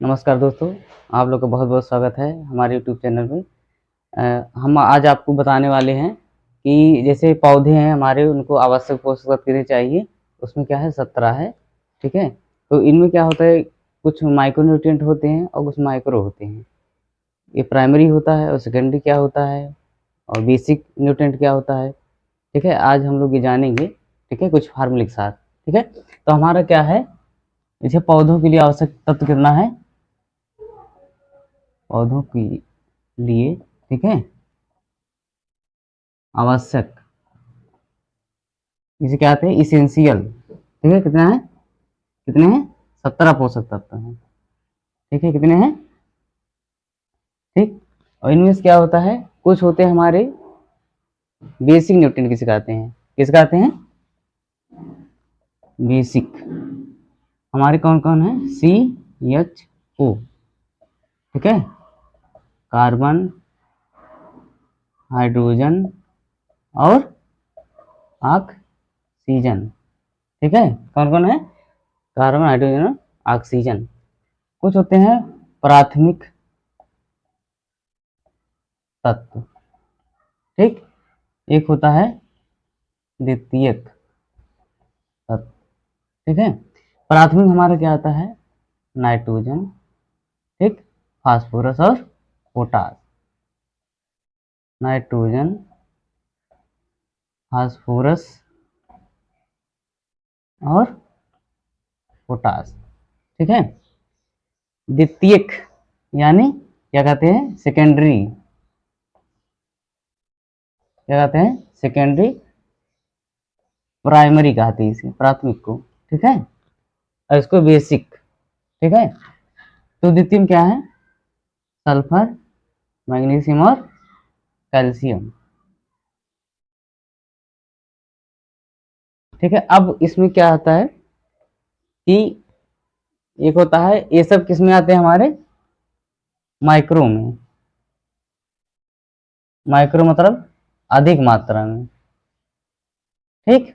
नमस्कार दोस्तों, आप लोग का बहुत बहुत स्वागत है हमारे यूट्यूब चैनल में। हम आज आपको बताने वाले हैं कि जैसे पौधे हैं हमारे, उनको आवश्यक पोषक तत्व कितने चाहिए। उसमें क्या है, 17 है। ठीक है, तो इनमें क्या होता है, कुछ माइक्रो न्यूट्रिएंट होते हैं और कुछ माइक्रो होते हैं। ये प्राइमरी होता है और सेकेंडरी क्या होता है और बेसिक न्यूट्रिएंट क्या होता है। ठीक है, आज हम लोग ये जानेंगे। ठीक है, कुछ फार्मूले के साथ। ठीक है, तो हमारा क्या है, जैसे पौधों के लिए आवश्यक तत्व कितना है, पौधों के लिए, ठीक है, आवश्यक, इसे क्या कहते हैं, इसेंशियल। ठीक है, कितना है, कितने हैं, 17 पोषक तत्व हैं। ठीक है, कितने हैं, ठीक। और इनमें से क्या होता है, कुछ होते हैं हमारे बेसिक न्यूट्रिएंट, किसे कहते हैं, किसे कहते हैं, बेसिक। हमारे कौन कौन है, CHO, ठीक है, कार्बन, हाइड्रोजन और ऑक्सीजन। ठीक है, कौन कौन है, कार्बन, हाइड्रोजन और ऑक्सीजन। कुछ होते हैं प्राथमिक तत्व, ठीक। एक होता है द्वितीयक तत्व। ठीक है, प्राथमिक हमारा क्या आता है, नाइट्रोजन, ठीक, फास्फोरस और पोटास। नाइट्रोजन, फास्फोरस और पोटास। ठीक है, द्वितीयक यानी क्या कहते हैं, सेकेंडरी, क्या कहते हैं, सेकेंडरी। प्राइमरी कहते हैं इसे, प्राथमिक को। ठीक है, और इसको बेसिक। ठीक है, तो द्वितीय में क्या है, सल्फर, मैग्नीशियम और कैल्शियम। ठीक है, अब इसमें क्या आता है कि एक होता है, ये सब किस में आते हैं हमारे, माइक्रो में। माइक्रो मतलब अधिक मात्रा में, ठीक।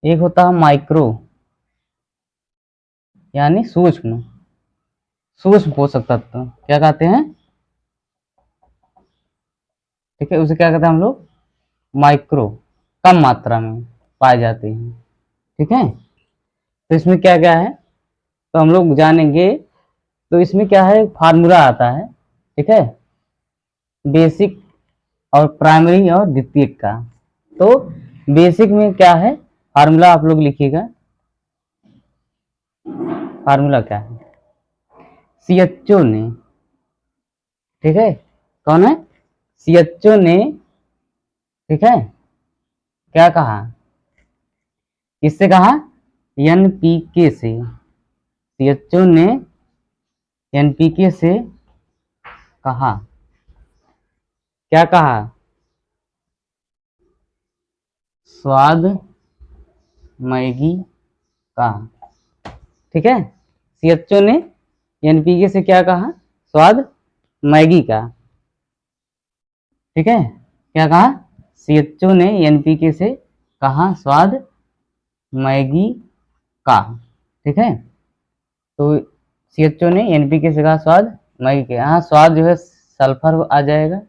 एक होता है माइक्रो यानी सूक्ष्म, सूक्ष्म पोषक तत्व क्या कहते हैं। ठीक है, उसे क्या कहते हैं हम लोग, माइक्रो, कम मात्रा में पाए जाते हैं। ठीक है, तो इसमें क्या क्या है, तो हम लोग जानेंगे। तो इसमें क्या है, फार्मूला आता है। ठीक है, बेसिक और प्राइमरी और द्वितीयक का। तो बेसिक में क्या है, फार्मूला आप लोग लिखिएगा। फार्मूला क्या है, CHO ने, ठीक है, कौन है, CHO ने, ठीक है, क्या कहा, किससे कहा, NPK से। CHO ने NPK से कहा, क्या कहा, स्वाद मैगी का। ठीक है, CHO ने NPK से क्या कहा, स्वाद मैगी का। ठीक है, क्या कहा, CHO ने NPK से कहा स्वाद मैगी का। ठीक है, तो CHO ने NPK से कहा स्वाद मैगी के। यहाँ स्वाद जो है सल्फर आ जाएगा,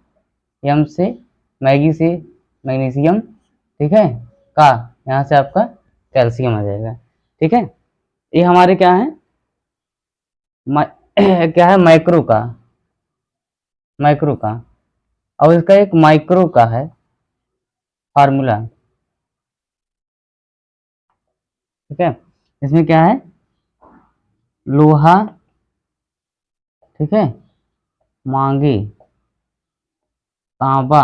M से, मैगी से मैग्नीशियम, ठीक है, का, यहाँ से आपका कैल्शियम आ जाएगा। ठीक है, ये हमारे क्या है, क्या है, माइक्रो का, माइक्रो का। और इसका एक माइक्रो का है फार्मूला। ठीक है, इसमें क्या है, लोहा, ठीक है, मांगे, तांबा,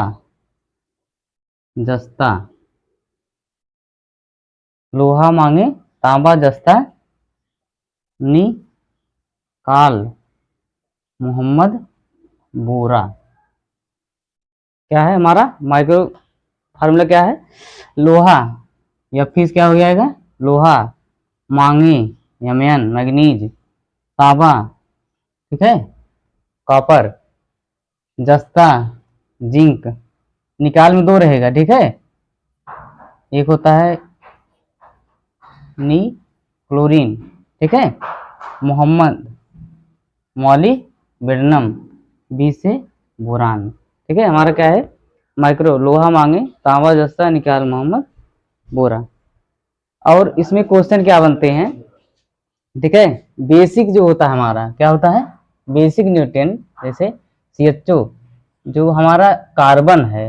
जस्ता, लोहा मांगे, तांबा, जस्ता, निकाल, मोहम्मद, बोरा। क्या है हमारा माइक्रो फार्मूला, क्या है, लोहा या फिर क्या हो जाएगा, लोहा, मांगे, यमन, मैग्नीज, तांबा, ठीक है, कॉपर, जस्ता, जिंक। निकाल में दो रहेगा, ठीक है, एक होता है नी क्लोरीन, ठीक है, मोहम्मद, मॉलिब्डेनम, बी से बोरान। ठीक है, हमारा क्या है माइक्रो, लोहा मांगे तांबा जस्ता निकाल मोहम्मद बोरा। और इसमें क्वेश्चन क्या बनते हैं, ठीक है, बेसिक जो होता है हमारा क्या होता है, बेसिक न्यूट्रिएंट, जैसे CHO जो हमारा कार्बन है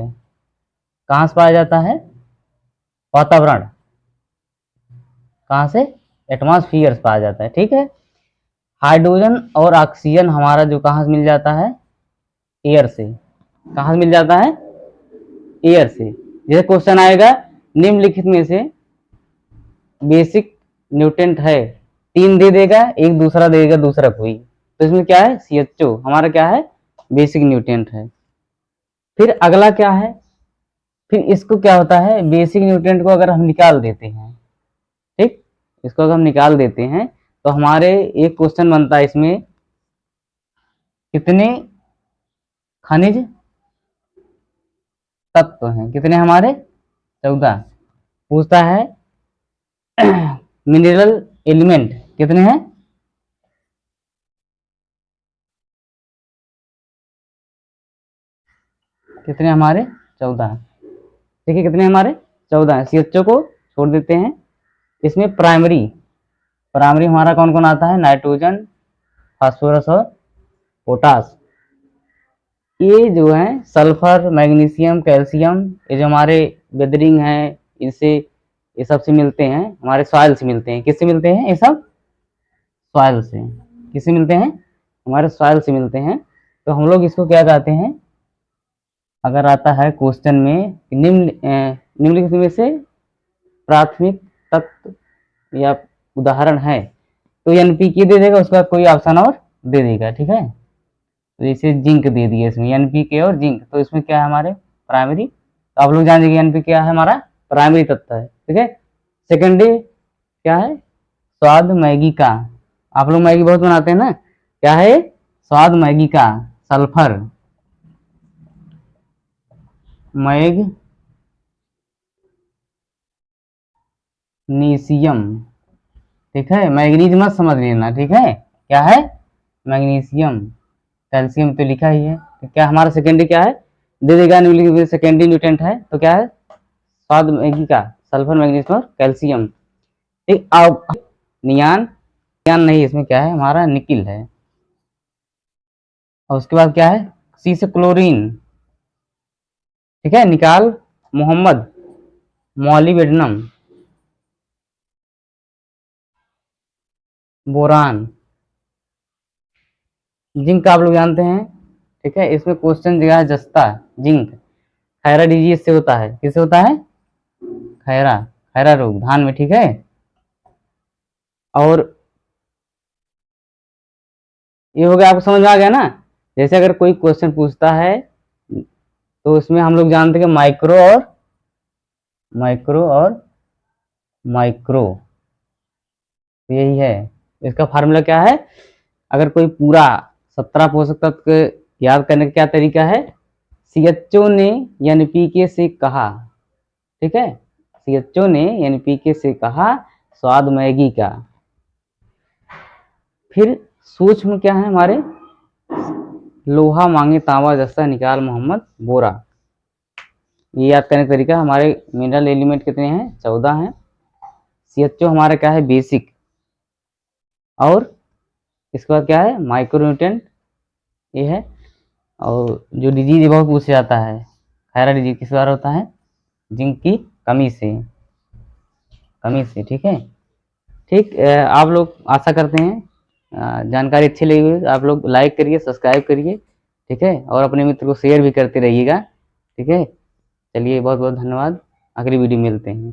कहाँ से पाया जाता है, वातावरण, कहाँ से, एटमॉस्फेयर से पाया जाता है। ठीक है, हाइड्रोजन और ऑक्सीजन हमारा जो कहाँ से मिल जाता है, एयर से। कहाँ से मिल जाता है, एयर से। जैसे क्वेश्चन आएगा निम्नलिखित में से बेसिक न्यूट्रिएंट है, 3 दे देगा, एक दूसरा दे देगा, दूसरा कोई, तो इसमें क्या है CHO हमारा क्या है बेसिक न्यूट्रिएंट है। फिर अगला क्या है, फिर इसको क्या होता है, बेसिक न्यूट्रिएंट को अगर हम निकाल देते हैं, ठीक, इसको अगर हम निकाल देते हैं तो हमारे एक क्वेश्चन बनता है इसमें, कितने खनिज तत्व हैं, कितने हमारे 14, पूछता है मिनरल एलिमेंट कितने हैं, कितने हमारे 14। देखिए कितने हमारे 14, CHO को छोड़ देते हैं। इसमें प्राइमरी, प्राइमरी हमारा कौन कौन आता है, नाइट्रोजन, फास्फोरस और पोटास। ये जो है सल्फर, मैग्नीशियम, कैल्शियम, ये जो हमारे वेदरिंग है, इनसे ये सब से मिलते हैं, हमारे सॉइल से मिलते हैं। किससे मिलते हैं ये सब, सॉइल से। किससे मिलते हैं, हमारे सॉइल से मिलते हैं। तो हम लोग इसको क्या कहते हैं, अगर आता है क्वेश्चन में निम्नलिखित में से प्राथमिक तत्व या उदाहरण है, तो NPK दे देगा, उसका कोई ऑप्शन और दे देगा। ठीक है, तो जैसे जिंक दे दिए इसमें, NPK और जिंक, तो इसमें क्या है हमारे प्राइमरी, तो आप लोग जान जाइए NPK क्या है, हमारा प्राइमरी तत्व है। ठीक है, सेकेंडरी क्या है, स्वाद मैगी का, आप लोग मैगी बहुत बनाते हैं ना, क्या है स्वाद मैगी का, सल्फर, मैग्नीशियम। ठीक है, मैग्नीज मत समझ लेना, ठीक है, क्या है मैग्नीशियम, कैल्शियम तो लिखा ही है। तो क्या हमारा सेकेंडरी क्या है, दे देगा सेकेंडरी न्यूट्रिएंट है, तो क्या है स्वाद मैगी का, सल्फर, मैग्नीशियम और कैल्शियम। ठीक, अब नियान, नियान नहीं, इसमें क्या है हमारा निकिल है। और उसके बाद क्या है C से क्लोरीन। ठीक है, निकाल मोहम्मद मॉलिब्डेनम, बोरान, जिंक आप लोग जानते हैं। ठीक है, इसमें क्वेश्चन दिया है जस्ता, जिंक, खैरा डिजीज से होता है, किससे होता है, खैरा, खैरा रोग धान में। ठीक है, और ये हो गया, आपको समझ में आ गया ना। जैसे अगर कोई क्वेश्चन पूछता है तो इसमें हम लोग जानते हैं कि माइक्रो और माइक्रो और माइक्रो, यही है। इसका फार्मूला क्या है, अगर कोई पूरा 17 पोषक तत्व को याद करने का क्या तरीका है, CHO ने NPK से कहा, ठीक है, CHO ने NPK से कहा स्वाद मैगी का। फिर सूक्ष्म क्या है हमारे, लोहा मांगे तांबा जस्ता निकाल मोहम्मद बोरा। ये याद करने का तरीका, हमारे मिनरल एलिमेंट कितने हैं 14 हैं। CHO हमारा क्या है बेसिक, और इसके बाद क्या है माइक्रोन्यूट्रिएंट, ये है। और जो डिजीज बहुत पूछा जाता है, थायराइड डिजीज किस द्वारा होता है, जिंक की कमी से, कमी से। ठीक है, ठीक, आप लोग आशा करते हैं जानकारी अच्छी लगी हुई, आप लोग लाइक करिए, सब्सक्राइब करिए, ठीक है, और अपने मित्र को शेयर भी करते रहिएगा। ठीक है, चलिए बहुत बहुत धन्यवाद, अगली वीडियो मिलते हैं।